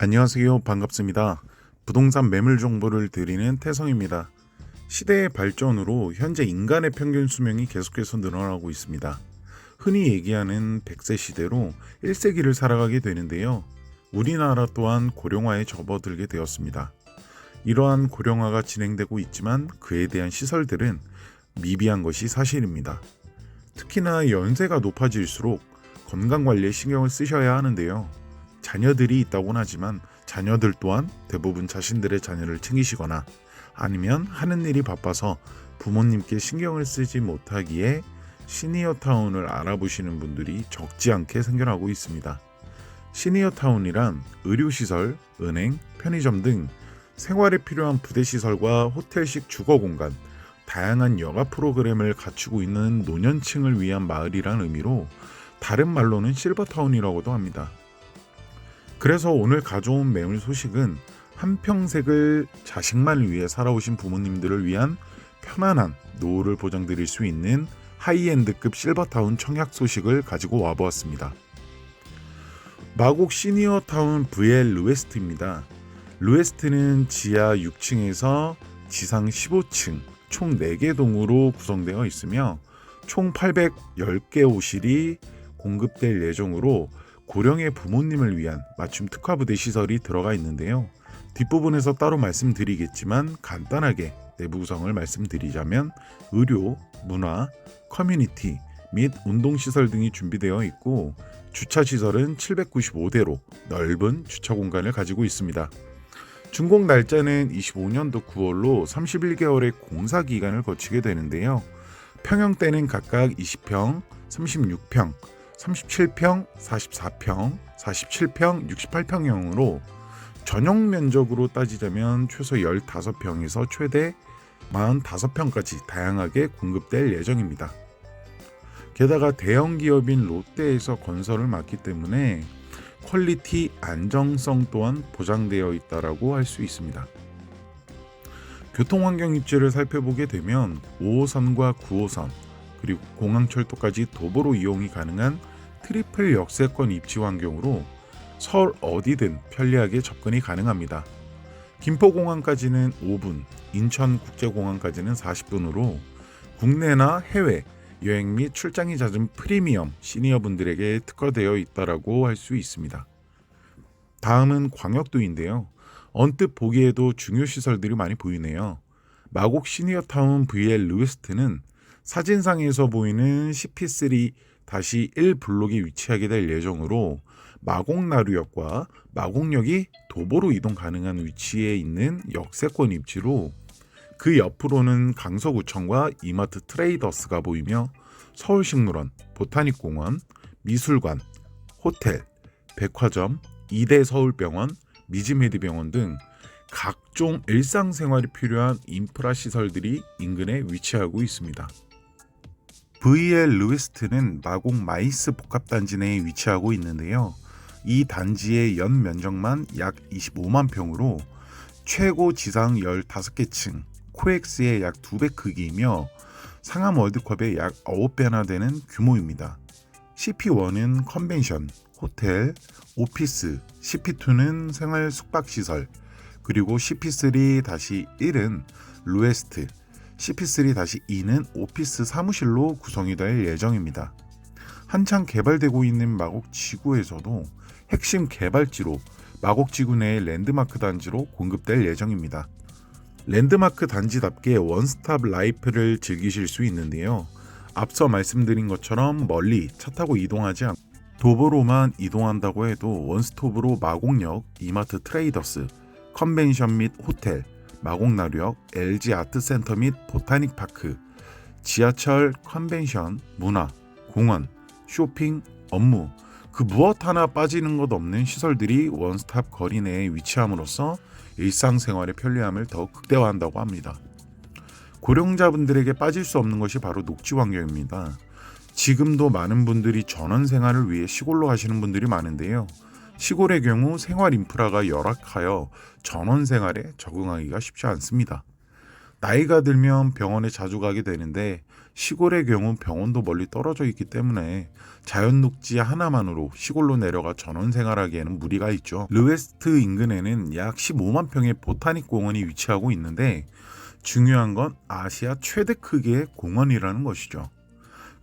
안녕하세요. 반갑습니다. 부동산 매물 정보를 드리는 태성입니다. 시대의 발전으로 현재 인간의 평균 수명이 계속해서 늘어나고 있습니다. 흔히 얘기하는 100세 시대로 1세기를 살아가게 되는데요. 우리나라 또한 고령화에 접어들게 되었습니다. 이러한 고령화가 진행되고 있지만 그에 대한 시설들은 미비한 것이 사실입니다. 특히나 연세가 높아질수록 건강관리에 신경을 쓰셔야 하는데요. 자녀들이 있다고는 하지만 자녀들 또한 대부분 자신들의 자녀를 챙기시거나 아니면 하는 일이 바빠서 부모님께 신경을 쓰지 못하기에 시니어타운을 알아보시는 분들이 적지 않게 생겨나고 있습니다. 시니어타운이란 의료시설, 은행, 편의점 등 생활에 필요한 부대시설과 호텔식 주거공간, 다양한 여가 프로그램을 갖추고 있는 노년층을 위한 마을이란 의미로 다른 말로는 실버타운이라고도 합니다. 그래서 오늘 가져온 매물 소식은 한평생을 자식만을 위해 살아오신 부모님들을 위한 편안한 노후를 보장드릴 수 있는 하이엔드급 실버타운 청약 소식을 가지고 와보았습니다. 마곡 시니어타운 VL 루에스트입니다. 루에스트는 지하 6층에서 지상 15층 총 4개 동으로 구성되어 있으며 총 810개 호실이 공급될 예정으로 고령의 부모님을 위한 맞춤 특화부대 시설이 들어가 있는데요. 뒷부분에서 따로 말씀드리겠지만 간단하게 내부 구성을 말씀드리자면 의료, 문화, 커뮤니티 및 운동시설 등이 준비되어 있고 주차시설은 795대로 넓은 주차 공간을 가지고 있습니다. 준공 날짜는 25년도 9월로 31개월의 공사 기간을 거치게 되는데요. 평형대는 각각 20평, 36평, 37평, 44평, 47평, 68평형으로 전용 면적으로 따지자면 최소 15평에서 최대 45평까지 다양하게 공급될 예정입니다. 게다가 대형 기업인 롯데에서 건설을 맡기 때문에 퀄리티, 안정성 또한 보장되어 있다라고 할 수 있습니다. 교통환경 입지를 살펴보게 되면 5호선과 9호선 그리고 공항철도까지 도보로 이용이 가능한 트리플 역세권 입지 환경으로 서울 어디든 편리하게 접근이 가능합니다. 김포공항까지는 5분, 인천국제공항까지는 40분으로 국내나 해외 여행 및 출장이 잦은 프리미엄 시니어분들에게 특화되어 있다라고 할 수 있습니다. 다음은 광역도인데요. 언뜻 보기에도 중요 시설들이 많이 보이네요. 마곡 시니어타운 VL 루에스트는 사진상에서 보이는 CP3-1 블록에 위치하게 될 예정으로 마곡나루역과 마곡역이 도보로 이동 가능한 위치에 있는 역세권 입지로 그 옆으로는 강서구청과 이마트 트레이더스가 보이며 서울식물원, 보타닉공원, 미술관, 호텔, 백화점, 이대 서울병원, 미지메디병원 등 각종 일상생활이 필요한 인프라 시설들이 인근에 위치하고 있습니다. VL 루에스트는 마곡 마이스 복합단지 내에 위치하고 있는데요. 이 단지의 연 면적만 약 25만 평으로 최고 지상 15개 층, 코엑스의 약 2배 크기이며 상암 월드컵의 약 9배나 되는 규모입니다. CP1은 컨벤션, 호텔, 오피스, CP2는 생활 숙박시설, 그리고 CP3-1은 루에스트, CP3-2는 오피스 사무실로 구성이 될 예정입니다. 한창 개발되고 있는 마곡 지구에서도 핵심 개발지로 마곡 지구 내의 랜드마크 단지로 공급될 예정입니다. 랜드마크 단지답게 원스톱 라이프를 즐기실 수 있는데요. 앞서 말씀드린 것처럼 멀리 차 타고 이동하지 않고 도보로만 이동한다고 해도 원스톱으로 마곡역, 이마트 트레이더스, 컨벤션 및 호텔, 마곡나루역, LG 아트센터 및 보타닉파크, 지하철, 컨벤션, 문화, 공원, 쇼핑, 업무 그 무엇 하나 빠지는 것 없는 시설들이 원스톱 거리 내에 위치함으로써 일상생활의 편리함을 더욱 극대화한다고 합니다. 고령자분들에게 빠질 수 없는 것이 바로 녹지 환경입니다. 지금도 많은 분들이 전원 생활을 위해 시골로 가시는 분들이 많은데요. 시골의 경우 생활 인프라가 열악하여 전원 생활에 적응하기가 쉽지 않습니다. 나이가 들면 병원에 자주 가게 되는데 시골의 경우 병원도 멀리 떨어져 있기 때문에 자연 녹지 하나만으로 시골로 내려가 전원 생활하기에는 무리가 있죠. 르웨스트 인근에는 약 15만 평의 보타닉 공원이 위치하고 있는데 중요한 건 아시아 최대 크기의 공원이라는 것이죠.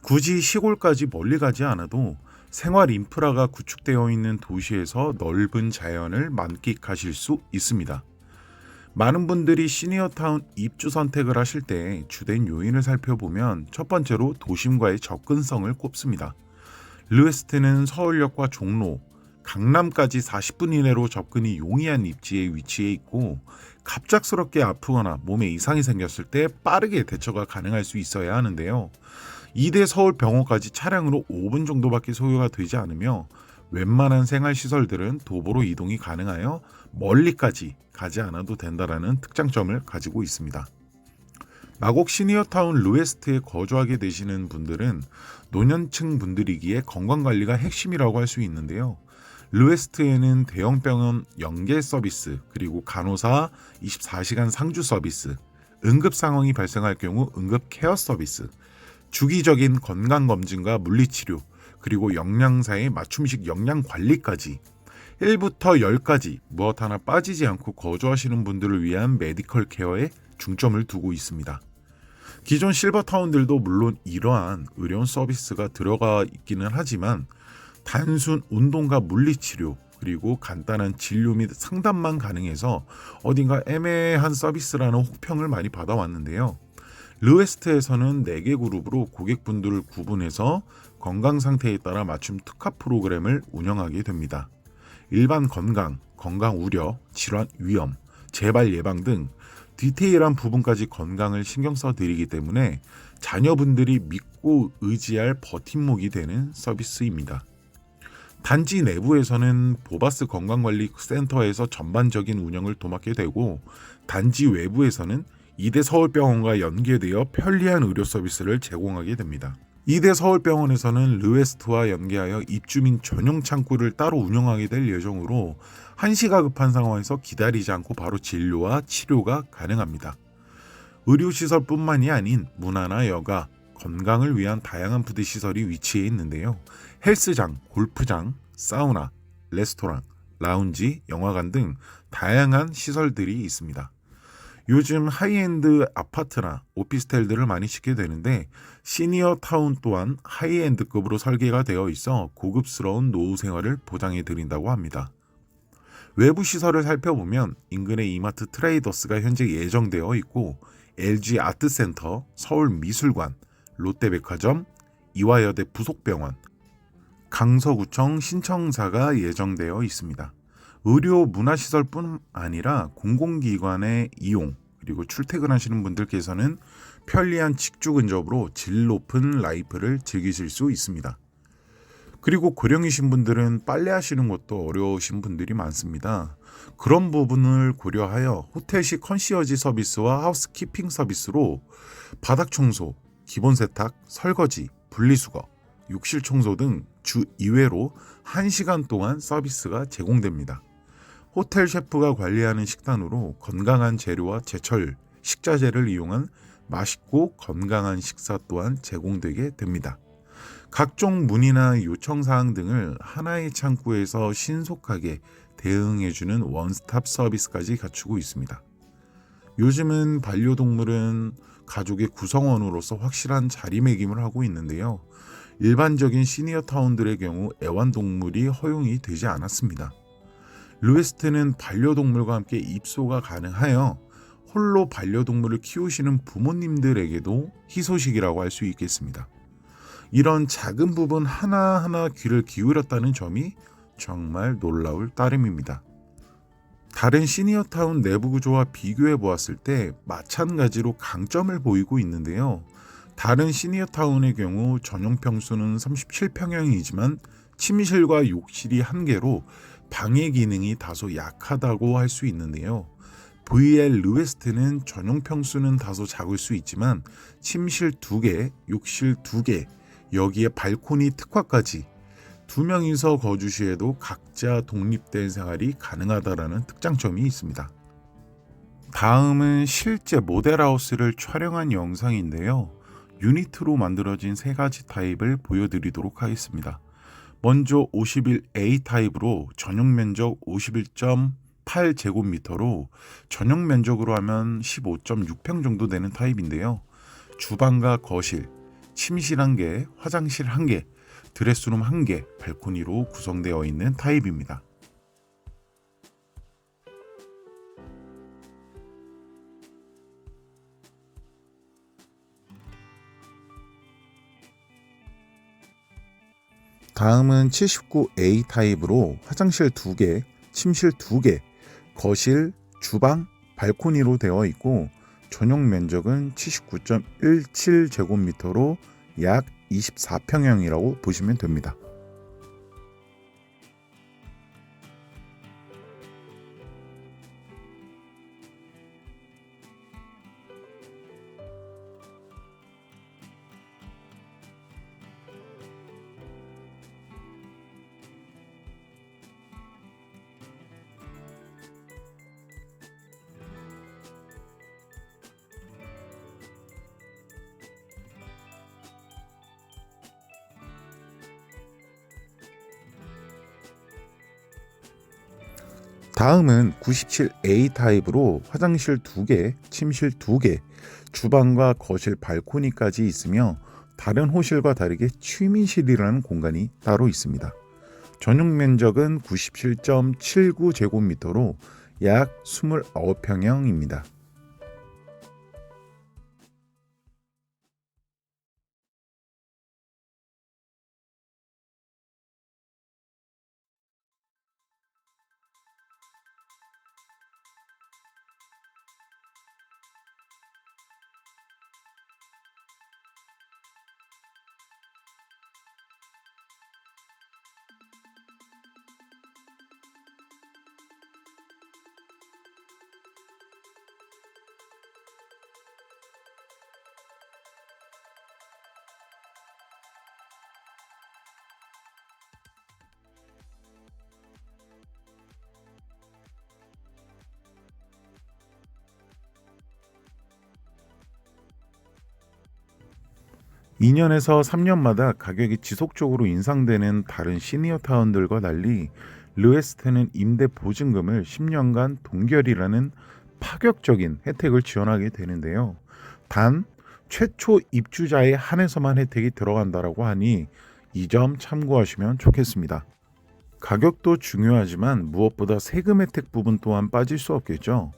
굳이 시골까지 멀리 가지 않아도 생활 인프라가 구축되어 있는 도시에서 넓은 자연을 만끽하실 수 있습니다. 많은 분들이 시니어타운 입주 선택을 하실 때 주된 요인을 살펴보면 첫 번째로 도심과의 접근성을 꼽습니다. 르웨스트는 서울역과 종로, 강남까지 40분 이내로 접근이 용이한 입지에 위치해 있고 갑작스럽게 아프거나 몸에 이상이 생겼을 때 빠르게 대처가 가능할 수 있어야 하는데요. 이대 서울병원까지 차량으로 5분 정도밖에 소요가 되지 않으며 웬만한 생활시설들은 도보로 이동이 가능하여 멀리까지 가지 않아도 된다라는 특장점을 가지고 있습니다. 마곡 시니어타운 르웨스트에 거주하게 되시는 분들은 노년층 분들이기에 건강관리가 핵심이라고 할 수 있는데요. 르웨스트에는 대형병원 연계 서비스, 그리고 간호사 24시간 상주 서비스, 응급 상황이 발생할 경우 응급 케어 서비스, 주기적인 건강검진과 물리치료, 그리고 영양사의 맞춤식 영양관리까지 1부터 10까지 무엇 하나 빠지지 않고 거주하시는 분들을 위한 메디컬 케어에 중점을 두고 있습니다. 기존 실버타운들도 물론 이러한 의료원 서비스가 들어가 있기는 하지만 단순 운동과 물리치료, 그리고 간단한 진료 및 상담만 가능해서 어딘가 애매한 서비스라는 혹평을 많이 받아왔는데요. 르웨스트에서는 4개 그룹으로 고객분들을 구분해서 건강 상태에 따라 맞춤 특화 프로그램을 운영하게 됩니다. 일반 건강, 건강 우려, 질환 위험, 재발 예방 등 디테일한 부분까지 건강을 신경 써 드리기 때문에 자녀분들이 믿고 의지할 버팀목이 되는 서비스입니다. 단지 내부에서는 보바스 건강관리센터에서 전반적인 운영을 도맡게 되고 단지 외부에서는 이대 서울병원과 연계되어 편리한 의료 서비스를 제공하게 됩니다. 이대 서울병원에서는 르웨스트와 연계하여 입주민 전용 창구를 따로 운영하게 될 예정으로 한시가 급한 상황에서 기다리지 않고 바로 진료와 치료가 가능합니다. 의료시설뿐만이 아닌 문화나 여가, 건강을 위한 다양한 부대시설이 위치해 있는데요. 헬스장, 골프장, 사우나, 레스토랑, 라운지, 영화관 등 다양한 시설들이 있습니다. 요즘 하이엔드 아파트나 오피스텔들을 많이 짓게 되는데 시니어타운 또한 하이엔드급으로 설계가 되어 있어 고급스러운 노후 생활을 보장해 드린다고 합니다. 외부 시설을 살펴보면 인근의 이마트 트레이더스가 현재 예정되어 있고 LG 아트센터, 서울미술관, 롯데백화점, 이화여대 부속병원, 강서구청 신청사가 예정되어 있습니다. 의료 문화시설뿐 아니라 공공기관의 이용, 그리고 출퇴근하시는 분들께서는 편리한 직주 근접으로 질 높은 라이프를 즐기실 수 있습니다. 그리고 고령이신 분들은 빨래하시는 것도 어려우신 분들이 많습니다. 그런 부분을 고려하여 호텔식 컨시어지 서비스와 하우스키핑 서비스로 바닥 청소, 기본 세탁, 설거지, 분리수거, 욕실 청소 등 주 2회로 1시간 동안 서비스가 제공됩니다. 호텔 셰프가 관리하는 식단으로 건강한 재료와 제철, 식자재를 이용한 맛있고 건강한 식사 또한 제공되게 됩니다. 각종 문의나 요청사항 등을 하나의 창구에서 신속하게 대응해주는 원스톱 서비스까지 갖추고 있습니다. 요즘은 반려동물은 가족의 구성원으로서 확실한 자리매김을 하고 있는데요. 일반적인 시니어타운들의 경우 애완동물이 허용이 되지 않았습니다. 르웨스트는 반려동물과 함께 입소가 가능하여 홀로 반려동물을 키우시는 부모님들에게도 희소식이라고 할 수 있겠습니다. 이런 작은 부분 하나하나 귀를 기울였다는 점이 정말 놀라울 따름입니다. 다른 시니어타운 내부 구조와 비교해 보았을 때 마찬가지로 강점을 보이고 있는데요. 다른 시니어타운의 경우 전용 평수는 37평형이지만 침실과 욕실이 1개로 방해 기능이 다소 약하다고 할 수 있는데요. VL 르웨스트는 전용 평수는 다소 작을 수 있지만 침실 2개, 욕실 2개, 여기에 발코니 특화까지 2명이서 거주 시에도 각자 독립된 생활이 가능하다라는 특장점이 있습니다. 다음은 실제 모델하우스를 촬영한 영상인데요. 유니트로 만들어진 세 가지 타입을 보여드리도록 하겠습니다. 먼저 51A 타입으로 전용 면적 51.8제곱미터로 전용 면적으로 하면 15.6평 정도 되는 타입인데요. 주방과 거실, 침실 1개, 화장실 1개, 드레스룸 1개, 발코니로 구성되어 있는 타입입니다. 다음은 79A 타입으로 화장실 2개, 침실 2개, 거실, 주방, 발코니로 되어 있고 전용 면적은 79.17제곱미터로 약 24평형이라고 보시면 됩니다. 다음은 97A 타입으로 화장실 2개, 침실 2개, 주방과 거실 발코니까지 있으며 다른 호실과 다르게 취미실이라는 공간이 따로 있습니다. 전용 면적은 97.79제곱미터로 약 29평형입니다. (2) 년에서 (3년마다) 가격이 지속적으로 인상되는 다른 시니어 타운들과 달리 르웨스트는 임대 보증금을 10년간 동결이라는 파격적인 혜택을 지원하게 되는데요. 단 최초 입주자에 한해서만 혜택이 들어간다라고 하니 이 점 참고하시면 좋겠습니다. 가격도 중요하지만 무엇보다 세금 혜택 부분 또한 빠질 수 없겠죠.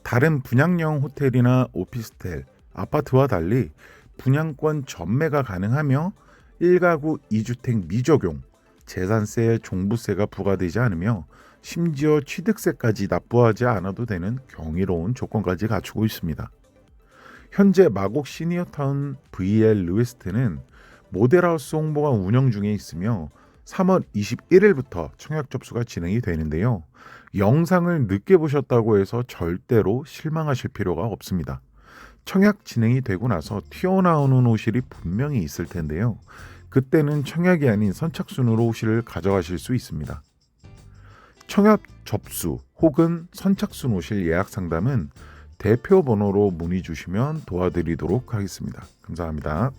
다른 분양형 호텔이나 오피스텔, 아파트와 달리 분양권 전매가 가능하며 1가구 2주택 미적용, 재산세, 종부세가 부과되지 않으며 심지어 취득세까지 납부하지 않아도 되는 경이로운 조건까지 갖추고 있습니다. 현재 마곡 시니어타운 VL 르웨스트는 모델하우스 홍보가 운영 중에 있으며 3월 21일부터 청약 접수가 진행이 되는데요. 영상을 늦게 보셨다고 해서 절대로 실망하실 필요가 없습니다. 청약 진행이 되고 나서 튀어나오는 호실이 분명히 있을 텐데요. 그때는 청약이 아닌 선착순으로 호실을 가져가실 수 있습니다. 청약 접수 혹은 선착순 호실 예약 상담은 대표 번호로 문의 주시면 도와드리도록 하겠습니다. 감사합니다.